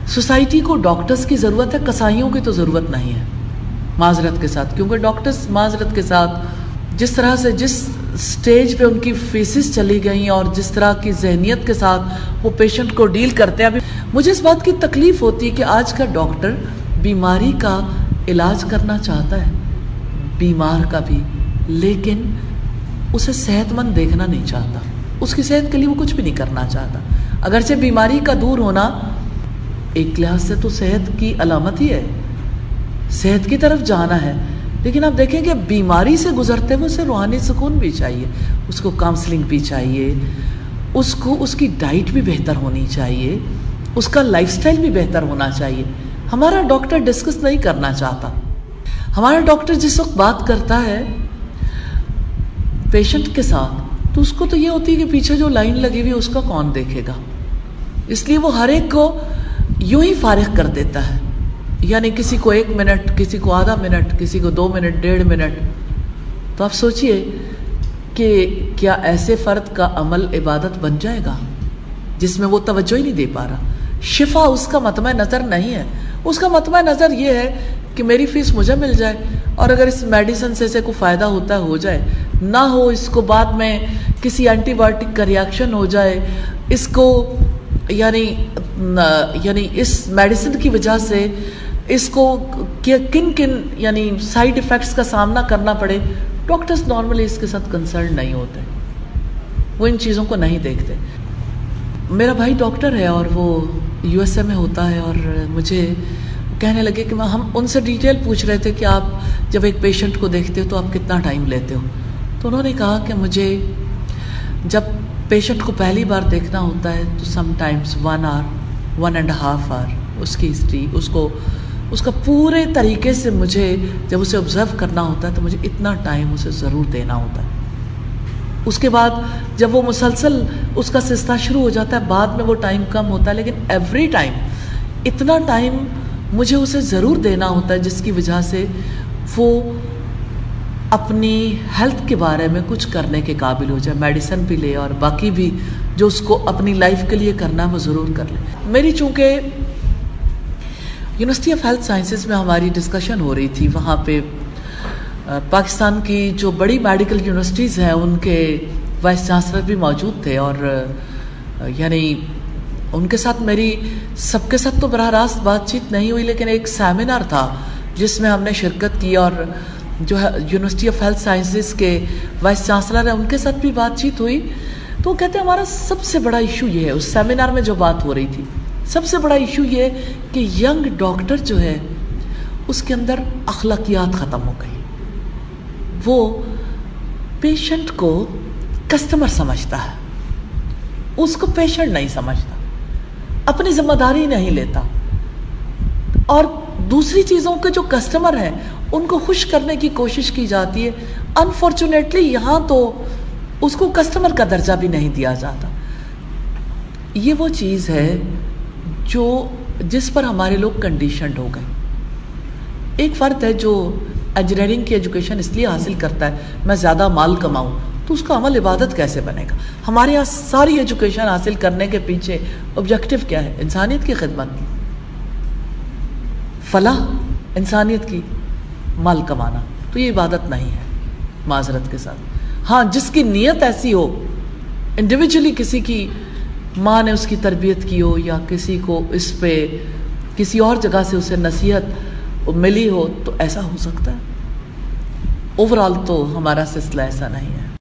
Society کو doctors کی ضرورت ہے، قصائیوں کی تو ضرورت نہیں ہے، معذرت کے ساتھ، کیونکہ ڈاکٹرز معذرت کے ساتھ جس طرح سے جس سٹیج پہ ان کی فیسز چلی گئیں اور جس طرح کی ذہنیت کے ساتھ وہ پیشنٹ کو ڈیل کرتے ہیں، ابھی مجھے اس بات کی تکلیف ہوتی ہے کہ آج کا ڈاکٹر بیماری کا علاج کرنا چاہتا ہے، بیمار کا بھی، لیکن اسے صحت مند دیکھنا نہیں چاہتا، اس کی صحت کے لیے وہ کچھ بھی نہیں کرنا چاہتا، اگرچہ بیماری کا دور ہونا ایک لحاظ سے تو صحت کی علامت ہی ہے، صحت کی طرف جانا ہے، لیکن آپ دیکھیں کہ بیماری سے گزرتے ہوئے اسے روحانی سکون بھی چاہیے، اس کو کاؤنسلنگ بھی چاہیے، اس کو اس کی ڈائٹ بھی بہتر ہونی چاہیے، اس کا لائف سٹائل بھی بہتر ہونا چاہیے۔ ہمارا ڈاکٹر ڈسکس نہیں کرنا چاہتا، ہمارا ڈاکٹر جس وقت بات کرتا ہے پیشنٹ کے ساتھ تو اس کو تو یہ ہوتی ہے کہ پیچھے جو لائن لگی ہوئی اس کا کون دیکھے گا، اس لیے وہ ہر ایک کو یوں ہی فارغ کر دیتا ہے، یعنی کسی کو 1 منٹ، کسی کو آدھا منٹ، کسی کو 2 منٹ، 1.5 منٹ۔ تو آپ سوچئے کہ کیا ایسے فرد کا عمل عبادت بن جائے گا جس میں وہ توجہ ہی نہیں دے پا رہا؟ شفا اس کا مطمع نظر نہیں ہے، اس کا مطمع نظر یہ ہے کہ میری فیس مجھے مل جائے، اور اگر اس میڈیسن سے کوئی فائدہ ہوتا ہے ہو جائے، نہ ہو اس کو بعد میں کسی اینٹی بائیوٹک کا ریاکشن ہو جائے، اس کو یعنی اس میڈیسن کی وجہ سے اس کو کن یعنی سائیڈ ایفیکٹس کا سامنا کرنا پڑے، ڈاکٹرز نارملی اس کے ساتھ کنسرن نہیں ہوتے، وہ ان چیزوں کو نہیں دیکھتے۔ میرا بھائی ڈاکٹر ہے اور وہ USA میں ہوتا ہے، اور مجھے کہنے لگے کہ ہم ان سے ڈیٹیل پوچھ رہے تھے کہ آپ جب ایک پیشنٹ کو دیکھتے ہو تو آپ کتنا ٹائم لیتے ہو؟ تو انہوں نے کہا کہ مجھے جب پیشنٹ کو پہلی بار دیکھنا ہوتا ہے تو سم ٹائمز 1 hour 1.5 hour اس کی ہسٹری، اس کا پورے طریقے سے مجھے جب اسے آبزرو کرنا ہوتا ہے تو مجھے اتنا ٹائم اسے ضرور دینا ہوتا ہے۔ اس کے بعد جب وہ مسلسل اس کا سلسلہ شروع ہو جاتا ہے، بعد میں وہ ٹائم کم ہوتا ہے، لیکن ایوری ٹائم اتنا ٹائم مجھے اسے ضرور دینا ہوتا ہے، جس کی وجہ سے وہ اپنی ہیلتھ کے بارے میں کچھ کرنے کے قابل ہو جائے، میڈیسن بھی لے اور باقی بھی جو اس کو اپنی لائف کے لیے کرنا ہے وہ ضرور کر لے۔ میری چونکہ یونیورسٹی آف ہیلتھ سائنسز میں ہماری ڈسکشن ہو رہی تھی، وہاں پہ پاکستان کی جو بڑی میڈیکل یونیورسٹیز ہیں ان کے وائس چانسلر بھی موجود تھے، اور یعنی ان کے ساتھ میری سب کے ساتھ تو براہ راست بات چیت نہیں ہوئی، لیکن ایک سیمینار تھا جس میں ہم نے شرکت کی، اور جو ہے یونیورسٹی آف ہیلتھ سائنسز کے وائس چانسلر ہیں ان کے ساتھ بھی بات چیت ہوئی، تو وہ کہتے ہیں ہمارا سب سے بڑا ایشو یہ ہے، اس سیمینار میں جو بات ہو رہی تھی سب سے بڑا ایشو یہ ہے کہ ینگ ڈاکٹر جو ہے اس کے اندر اخلاقیات ختم ہو گئی، وہ پیشنٹ کو کسٹمر سمجھتا ہے، اس کو پیشنٹ نہیں سمجھتا، اپنی ذمہ داری نہیں لیتا، اور دوسری چیزوں کے جو کسٹمر ہیں ان کو خوش کرنے کی کوشش کی جاتی ہے۔ انفارچونیٹلی یہاں تو اس کو کسٹمر کا درجہ بھی نہیں دیا جاتا۔ یہ وہ چیز ہے جس پر ہمارے لوگ کنڈیشنڈ ہو گئے۔ ایک فرد ہے جو انجینئرنگ کی ایجوکیشن اس لیے حاصل کرتا ہے میں زیادہ مال کماؤں، تو اس کا عمل عبادت کیسے بنے گا؟ ہمارے یہاں ساری ایجوکیشن حاصل کرنے کے پیچھے آبجیکٹو کیا ہے؟ انسانیت کی خدمت، فلاح انسانیت کی، مال کمانا، تو یہ عبادت نہیں ہے معذرت کے ساتھ۔ ہاں جس کی نیت ایسی ہو، انڈیویجولی کسی کی ماں نے اس کی تربیت کی ہو یا کسی کو اس پہ کسی اور جگہ سے اسے نصیحت ملی ہو تو ایسا ہو سکتا ہے، اوورآل تو ہمارا سلسلہ ایسا نہیں ہے۔